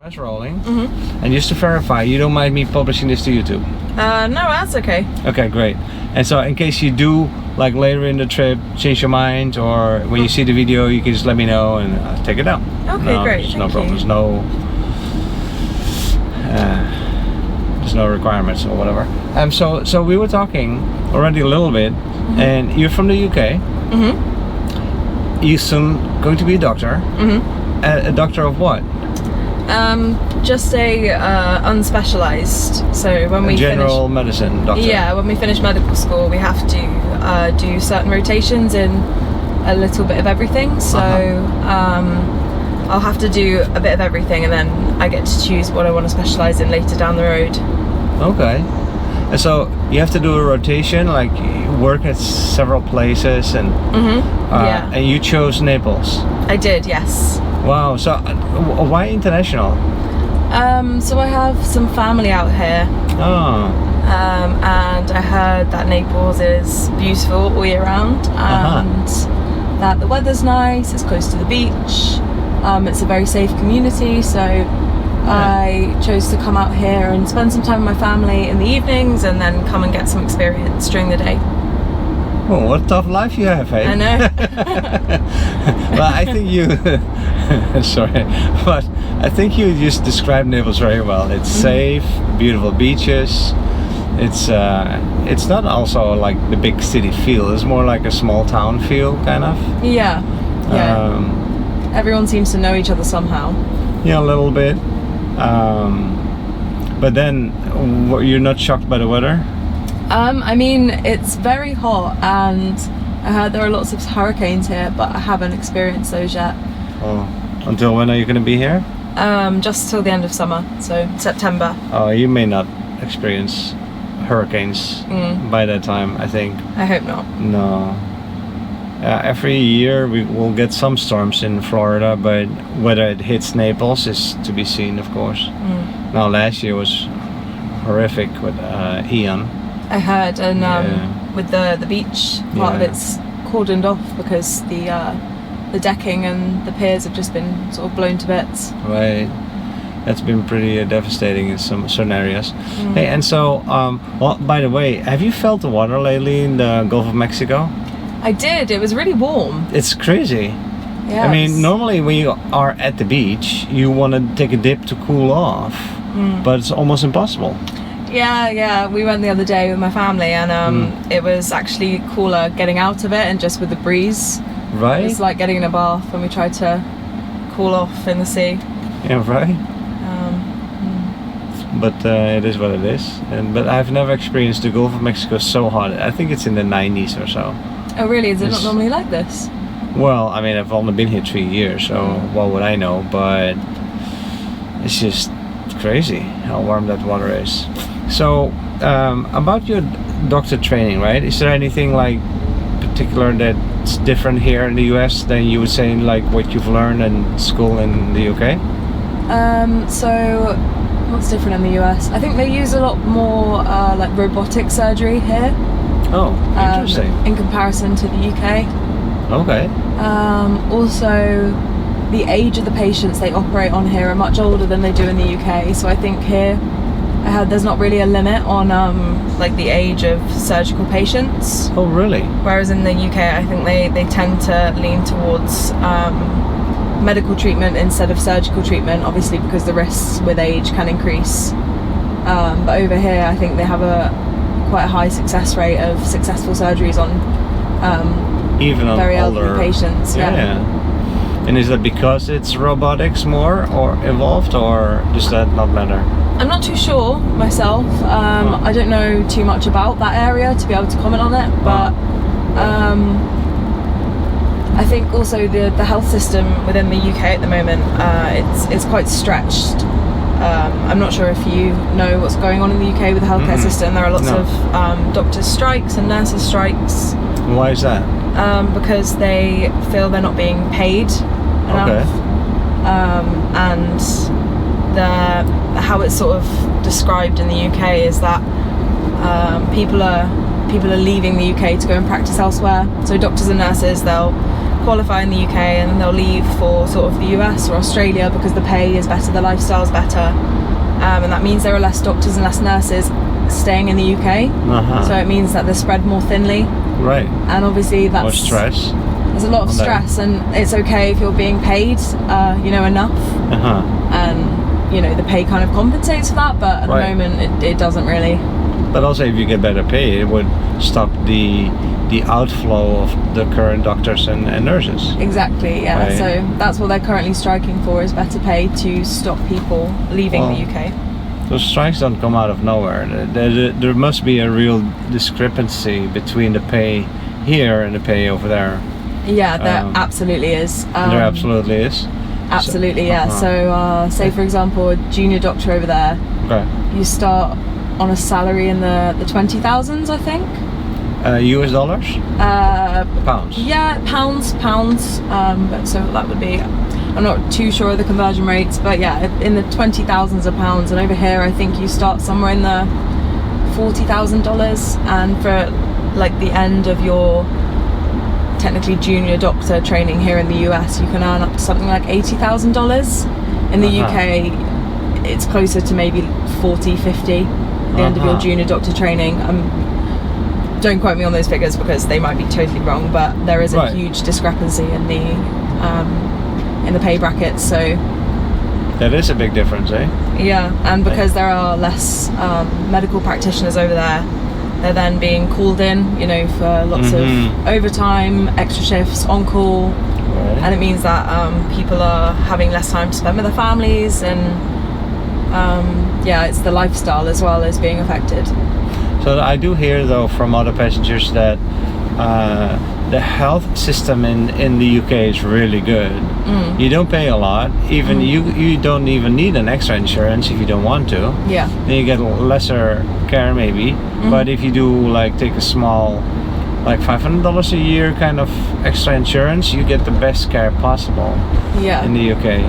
That's rolling. And just to verify, you don't mind me publishing this to YouTube? No, that's okay. Okay, great. And so in case you do, like later in the trip, change your mind, or when you see the video, you can just let me know and I'll take it down. Okay, great. There's no problem. There's no requirements or whatever. So we were talking already a little bit, and you're from the UK. You're soon going to be a doctor. A doctor of what? Just a unspecialized. So when we general medicine doctor. Yeah, when we finish medical school, we have to do certain rotations in a little bit of everything. So I'll have to do a bit of everything, and then I get to choose what I want to specialize in later down the road. Okay. And so you have to do a rotation, like you work at several places, and yeah. And you chose Naples. I did, yes. Wow. So why international? So I have some family out here. Oh. And I heard that Naples is beautiful all year round, and that the weather's nice, it's close to the beach, it's a very safe community, so I chose to come out here and spend some time with my family in the evenings and then come and get some experience during the day. Oh, what a tough life you have, hey? I know. Well, I think you sorry, but I think you just described Naples very well. It's safe, beautiful beaches. It's not also like the big city feel. It's more like a small town feel, kind of. Yeah. Everyone seems to know each other somehow. Yeah, a little bit. But then, you're not shocked by the weather? I mean, it's very hot, and I heard there are lots of hurricanes here, but I haven't experienced those yet. Oh, until when are you going to be here? Just till the end of summer, so September. Oh, you may not experience hurricanes by that time, I think. I hope not. No. Every year we will get some storms in Florida, but whether it hits Naples is to be seen, of course. Now, last year was horrific with Ian. I heard, and with the beach, part of it's cordoned off because the decking and the piers have just been sort of blown to bits. Right. That's been pretty devastating in some certain areas. Hey, and so, well, by the way, have you felt the water lately in the Gulf of Mexico? I did. It was really warm. It's crazy. Yeah. I mean, normally when you are at the beach, you want to take a dip to cool off, but it's almost impossible. Yeah. We went the other day with my family, and it was actually cooler getting out of it and just with the breeze. Right. It's like getting in a bath when we tried to cool off in the sea. Yeah, right. But it is what it is. But I've never experienced the Gulf of Mexico so hot. I think it's in the 90s or so. Oh really? Is it not normally like this? Well, I mean, I've only been here 3 years, so what would I know? But it's just crazy how warm that water is. So, about your doctor training, right? Is there anything like particular that's different here in the US than you would say like what you've learned in school in the UK? So what's different in the US? I think they use a lot more like robotic surgery here. Oh, interesting. In comparison to the UK. Okay. Also, the age of the patients they operate on here are much older than they do in the UK. So I think here, I heard there's not really a limit on like the age of surgical patients. Oh, really? Whereas in the UK, I think they tend to lean towards medical treatment instead of surgical treatment, obviously because the risks with age can increase. But over here, I think they have quite a high success rate of successful surgeries on even on very older elderly patients. Yeah. And is that because it's robotics more or evolved, or does that not matter? I'm not too sure myself. I don't know too much about that area to be able to comment on it, but I think also the health system within the UK at the moment, it's quite stretched. I'm not sure if you know what's going on in the UK with the healthcare system. There are lots of doctors' strikes and nurses' strikes. Why is that? Because they feel they're not being paid enough. And how it's sort of described in the UK is that people are leaving the UK to go and practice elsewhere. So doctors and nurses, they'll qualify in the UK and then they'll leave for sort of the US or Australia because the pay is better, the lifestyle's better, and that means there are less doctors and less nurses staying in the UK. So it means that they're spread more thinly. Right. And obviously that's more stress. There's a lot of stress, and it's okay if you're being paid, enough, and the pay kind of compensates for that. But at the moment, it doesn't really. But also, if you get better pay, it would stop the outflow of the current doctors and nurses. Exactly. Yeah. Right. So that's what they're currently striking for, is better pay to stop people leaving the UK. Those strikes don't come out of nowhere. There must be a real discrepancy between the pay here and the pay over there. Yeah, there absolutely is. There absolutely is. Absolutely, yeah. So, say for example, a junior doctor over there, you start on a salary in the 20,000s, I think. US dollars? Pounds. Yeah, pounds. So that would be, I'm not too sure of the conversion rates, but yeah, in the 20,000s of pounds. And over here, I think you start somewhere in the $40,000, and for like the end of your technically junior doctor training here in the US, you can earn up to something like $80,000. In the UK, it's closer to maybe 40, 50 at the end of your junior doctor training. Don't quote me on those figures because they might be totally wrong, but there is a huge discrepancy in the pay brackets. So that is a big difference, eh? Yeah, and because there are less medical practitioners over there, they're then being called in, for lots of overtime, extra shifts, on call, and it means that people are having less time to spend with their families, and it's the lifestyle as well as being affected. So I do hear though from other passengers that the health system in the UK is really good. You don't pay a lot. Even you don't even need an extra insurance if you don't want to. Yeah. Then you get lesser care maybe. But if you do take a small, $500 a year kind of extra insurance, you get the best care possible. Yeah. In the UK,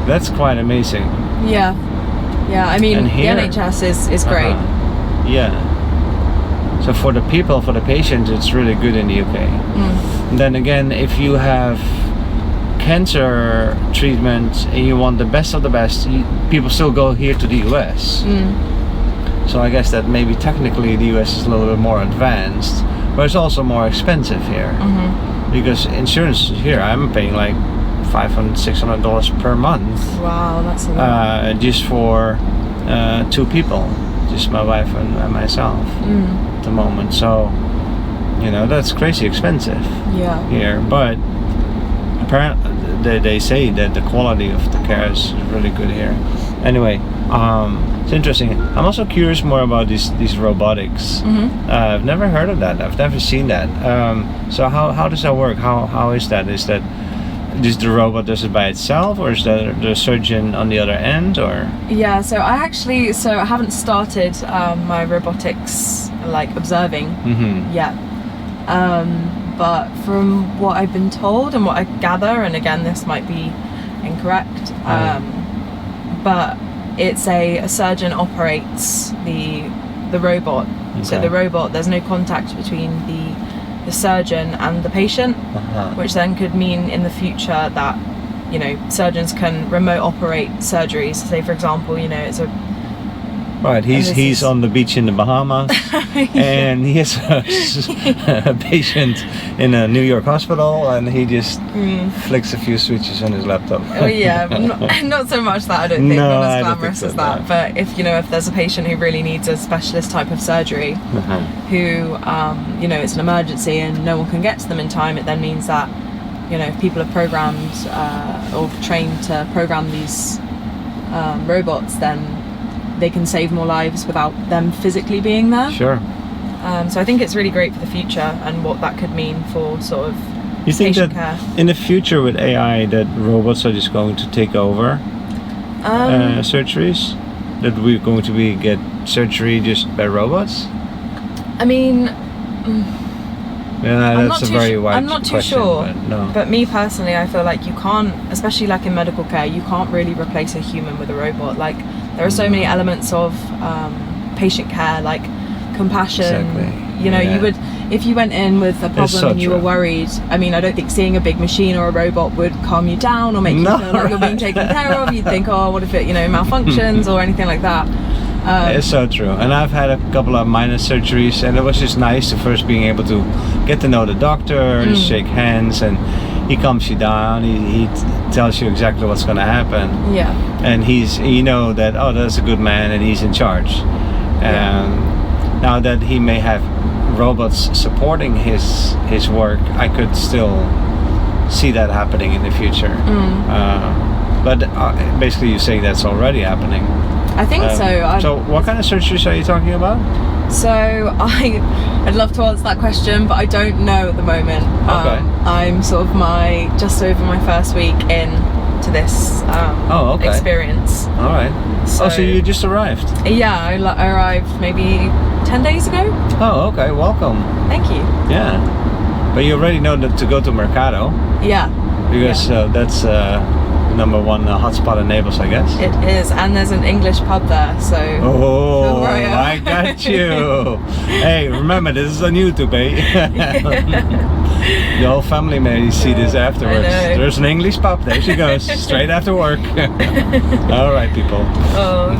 that's quite amazing. Yeah. Yeah. I mean, here, the NHS is great. Yeah. So for the people, for the patients, it's really good in the UK. And then again, if you have cancer treatment and you want the best of the best, people still go here to the US. So I guess that maybe technically the US is a little bit more advanced, but it's also more expensive here. Because insurance here, I'm paying like $500, $600 per month. Wow, that's a lot. Just for 2 people, just my wife and myself at the moment. So that's crazy expensive here, but apparently they say that the quality of the care is really good here. Anyway, it's interesting. I'm also curious more about these robotics. I've never heard of that. I've never seen that. So how does that work? How is that? Is that just the robot does it by itself, or is there the surgeon on the other end, or? Yeah, so I haven't started my robotics observing yet. But from what I've been told and what I gather, and again this might be incorrect, but it's a surgeon operates the robot. So the robot, there's no contact between the surgeon and the patient, which then could mean in the future that surgeons can remote operate surgeries. Say for example, it's a he's on the beach in the Bahamas and he has a patient in a New York hospital, and he just flicks a few switches on his laptop. Oh yeah, not so much that, I don't think, not as glamorous as that. But if there's a patient who really needs a specialist type of surgery, who it's an emergency and no one can get to them in time, it then means that if people are programmed or trained to program these robots, then they can save more lives without them physically being there. Sure. So I think it's really great for the future and what that could mean for sort of you think patient that care. In the future with AI that robots are just going to take over surgeries? That we're going to get surgery just by robots? I mean, that's a very wide I'm not too question, sure. But me personally, I feel like you can't, especially in medical care, you can't really replace a human with a robot. There are so many elements of patient care, like compassion. Exactly. You if you went in with a problem so and you were true. worried, I mean, I don't think seeing a big machine or a robot would calm you down or make you No, feel like you're being taken care of. You'd think, oh, what if it, malfunctions or anything like that. It's so true. And I've had a couple of minor surgeries, and it was just nice to first being able to get to know the doctor, just shake hands, and he calms you down. He tells you exactly what's going to happen. Yeah. And that, oh, that's a good man, and he's in charge. Now that he may have robots supporting his work, I could still see that happening in the future. But basically you're saying that's already happening. I think so. So what kind of surgeries are you talking about? So I'd love to answer that question, but I don't know at the moment. Okay. I'm sort of just over my first week into this experience. All right. So you just arrived? Yeah, I arrived maybe 10 days ago. Oh, okay. Welcome. Thank you. Yeah. But you already know that to go to Mercado. Yeah. Because that's number one hotspot in Naples, I guess. It is, and there's an English pub there, so. Oh, I got you. Hey, remember, this is on YouTube, eh? The whole family may see this afterwards. There's an English pub. There she goes, straight after work. All right, people. Oh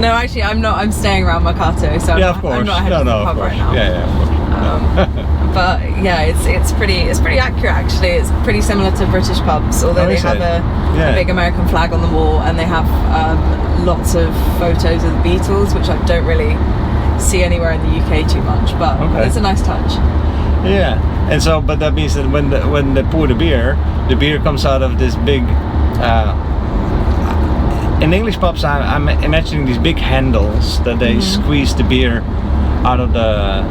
no, actually, I'm not. I'm staying around Mercato, so yeah, of course. I'm not heading to the pub right now. Yeah, of course. But yeah, it's pretty accurate actually. It's pretty similar to British pubs, although they have a big American flag on the wall, and they have lots of photos of the Beatles, which I don't really see anywhere in the UK too much. But it's a nice touch. Yeah, and so, but that means that when they pour the beer comes out of this big. In English pubs, I'm imagining these big handles that they squeeze the beer out of the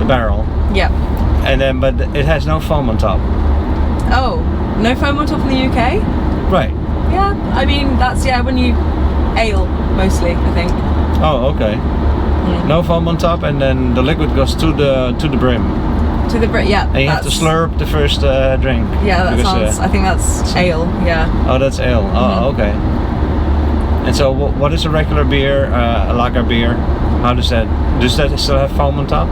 barrel. Yeah. And then, but it has no foam on top. Oh, no foam on top in the UK? Right. Yeah, I mean that's when you ale mostly, I think. Oh, okay. No foam on top, and then the liquid goes to the brim. To the brim, yeah. And you have to slurp the first drink. Yeah, that sounds. I think that's ale. Yeah. Oh, that's ale. Oh, okay. And so, what is a regular beer? A lager beer? How does that still have foam on top?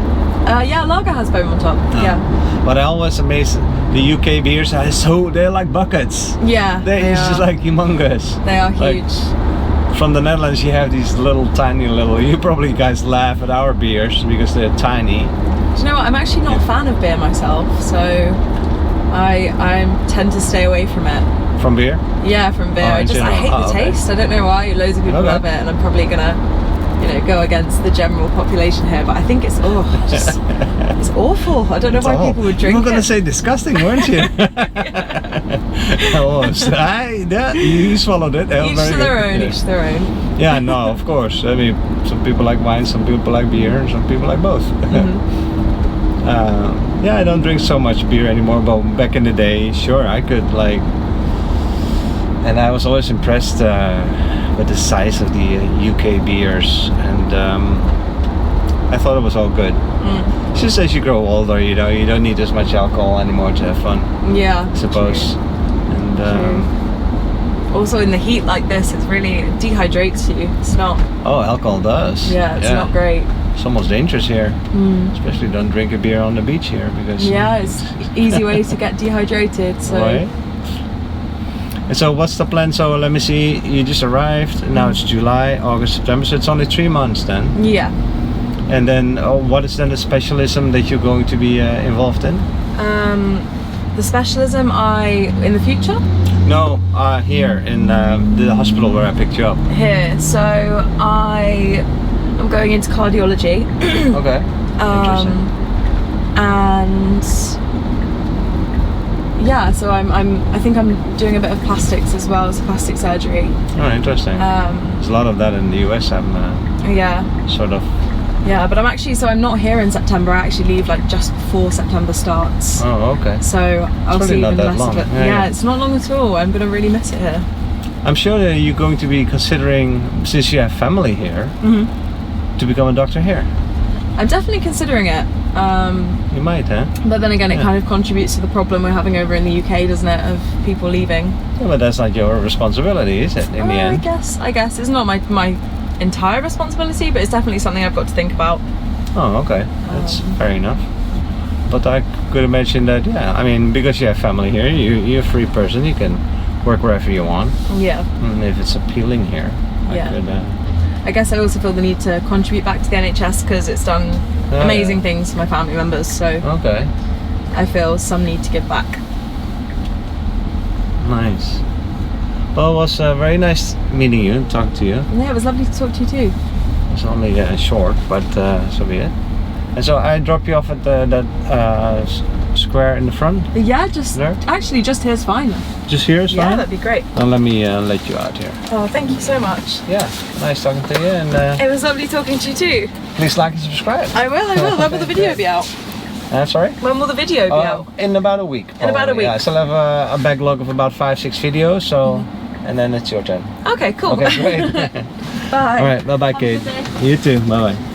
Yeah, lager has foam on top. Yeah. But I always amazed the UK beers they're like buckets. Yeah. They're just like humongous. They are huge. From the Netherlands, you have these tiny little. You probably guys laugh at our beers because they're tiny. Do you know what? I'm actually not a fan of beer myself, so I tend to stay away from it. From beer? Yeah, from beer. I hate the taste. I don't know why. Loads of people love it, and I'm probably gonna, go against the general population here. But I think it's it's awful. I don't know why people would drink it. You were gonna say disgusting, weren't you? You swallowed it. Each to their own. Each to their own. Yeah, no, of course. I mean, some people like wine, some people like beer, and some people like both. I don't drink so much beer anymore, but back in the day, sure, I could and I was always impressed with the size of the UK beers, and I thought it was all good. It's just as you grow older, you don't need as much alcohol anymore to have fun. Yeah, I suppose. True. And also in the heat like this, it really dehydrates you. It's not. Oh, alcohol does. Yeah, it's not great. It's almost dangerous here. Especially don't drink a beer on the beach here because. Yeah, it's easy way to get dehydrated. So. Right. And so what's the plan? So let me see, you just arrived, now it's July, August, September, so it's only 3 months then? Yeah. And then what is then the specialism that you're going to be involved in? The specialism in the future? No, here in the hospital where I picked you up. Here, so I'm going into cardiology. Okay, interesting. And yeah, so I think I'm doing a bit of plastics as well, so plastic surgery. Oh, interesting. There's a lot of that in the US. Sort of. Yeah, but I'm not here in September. I actually leave just before September starts. Oh, okay. So I'll see even less of it. Yeah, it's not long at all. I'm gonna really miss it here. I'm sure that you're going to be considering, since you have family here, to become a doctor here. I'm definitely considering it. You might, huh? But then again, it kind of contributes to the problem we're having over in the UK, doesn't it, of people leaving? Yeah, but that's not your responsibility, is it, in the end? I guess. It's not my entire responsibility, but it's definitely something I've got to think about. Oh, okay. That's fair enough. but I could imagine that, yeah, I mean, because you have family here, you're a free person, you can work wherever you want. Yeah. And if it's appealing here, I guess I also feel the need to contribute back to the NHS because it's done amazing things for my family members, so Okay. I feel some need to give back. Nice. Well, it was very nice meeting you and talking to you. Yeah, it was lovely to talk to you too. It's only short, but so be it. And so I drop you off at that square in the front. Yeah, just there? actually just here's fine. Just here is Yeah, fine? that'd be great. Well, let me let you out here. Oh, thank you so much. Yeah, nice talking to you, and It was lovely talking to you too. please like and subscribe. I will. When will the video be out? Sorry? When will the video be out? In about a week. In about a week. Yeah, I still have a backlog of about 5-6 videos, so and then it's your turn. Okay, cool. Okay, great. Bye. All right, bye, Kate. Have a good day. You too. Bye. Bye.